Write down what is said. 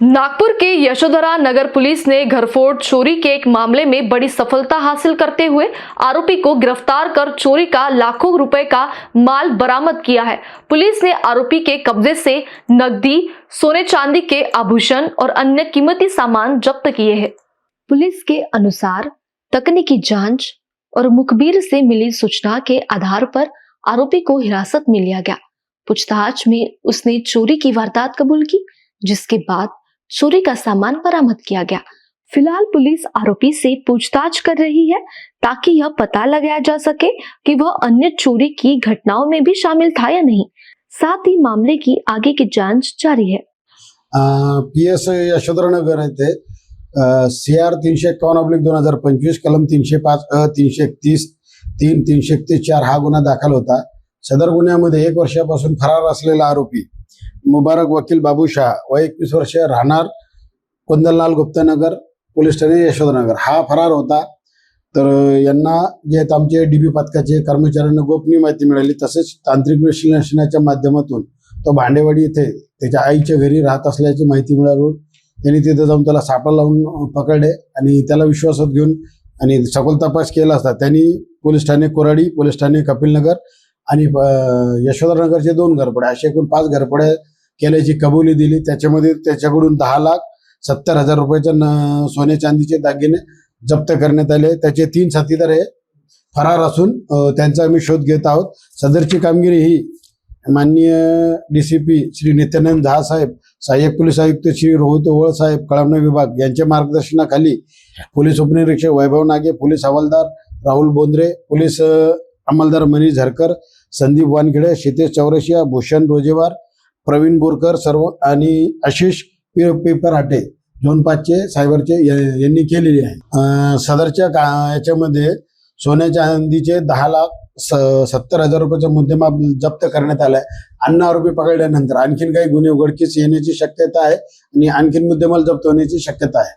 नागपुर के यशोधरा नगर police ने घरफोड़ चोरी के एक मामले में बड़ी सफलता हासिल करते हुए आरोपी को गिरफ्तार कर चोरी का लाखों रुपए का माल बरामद किया है। पुलिस ने आरोपी के कब्जे से नकदी, सोने चांदी के आभूषण और अन्य कीमती सामान जब्त किए हैं। पुलिस के अनुसार तकनीकी जांच और मुखबिर से मिली सूचना के आधार पर आरोपी को हिरासत में लिया गया। पूछताछ में उसने चोरी की वारदात कबूल की, जिसके बाद चोरी का सामान बरामद किया गया। फिलहाल पुलिस आरोपी से पूछताछ कर रही है ताकि यह पता लगाया जा सके कि वह अन्य चोरी की घटनाओं में भी शामिल था या नहीं। साथ ही मामले की आगे की जांच जारी है। PS यशोधरानगर येथे CR 351/2025 कलम 305 331 3 331 हा गुन्हा दाखल होता। सदर गुन्ह्यामध्ये 1 वर्षापासून फरार असलेला आरोपी मुबारक वकील बाबू शाह वय 21 वर्षीय, राहणार कुंदनलाल गुप्तानगर, पोलीस ठाणे यशोधरानगर हा फरार होता। तर यांना जे आमचे DB पथकाचे कर्मचाऱ्यांना गोपनीय माहिती मिळाली, तसेच तांत्रिक विश्लेषणाच्या माध्यमातून तो भांडेवाडी येथे त्याच्या आईच्या घरी राहत असल्याची माहिती मिळाली। त्यांनी तिथे जाऊन त्याला सापळा लावून पकडले आणि त्याला विश्वासात घेऊन आणि सखोल तपास केला असता त्यांनी पोलीस ठाणे कोराडी, पोलीस ठाणे कपिलनगर आणि यशोधरानगरचे 2 घरफोडे असे एकूण 5 घरफोडे केल्याची कबुली दिली। त्याच्यामध्ये त्याच्याकडून 10,70,000 रुपयाचे सोने चांदीचे दागिने जप्त करण्यात आले। त्याचे 3 साथीदार हे फरार असून त्यांचा आम्ही शोध घेत आहोत। सदरची कामगिरी ही माननीय DCP श्री नित्यानंद झा साहेब, सहाय्यक पोलीस आयुक्त श्री रोहित ओवळ साहेब, कळमना विभाग यांच्या मार्गदर्शनाखाली पोलीस उपनिरीक्षक वैभव नागे, पोलीस हवालदार राहुल बोंद्रे, पोलीस अंमलदार मनीष झरकर, संदीप वानखेडे, क्षितेश चौरसिया, भूषण रोजेवार, प्रवीण बोरकर सर्व आणि आशिष पेपराटे झोन 5चे सायबरचे यांनी केलेली आहे। सदरच्या याच्यामध्ये सोन्या चांदीचे 10,70,000 रुपयाचा मुद्देमाल जप्त करण्यात आलाय। अन्य आरोपी पकडल्यानंतर आणखीन काही गुन्हे उघडकीस येण्याची शक्यता आहे आणि आणखीन मुद्देमाल जप्त होण्याची शक्यता आहे।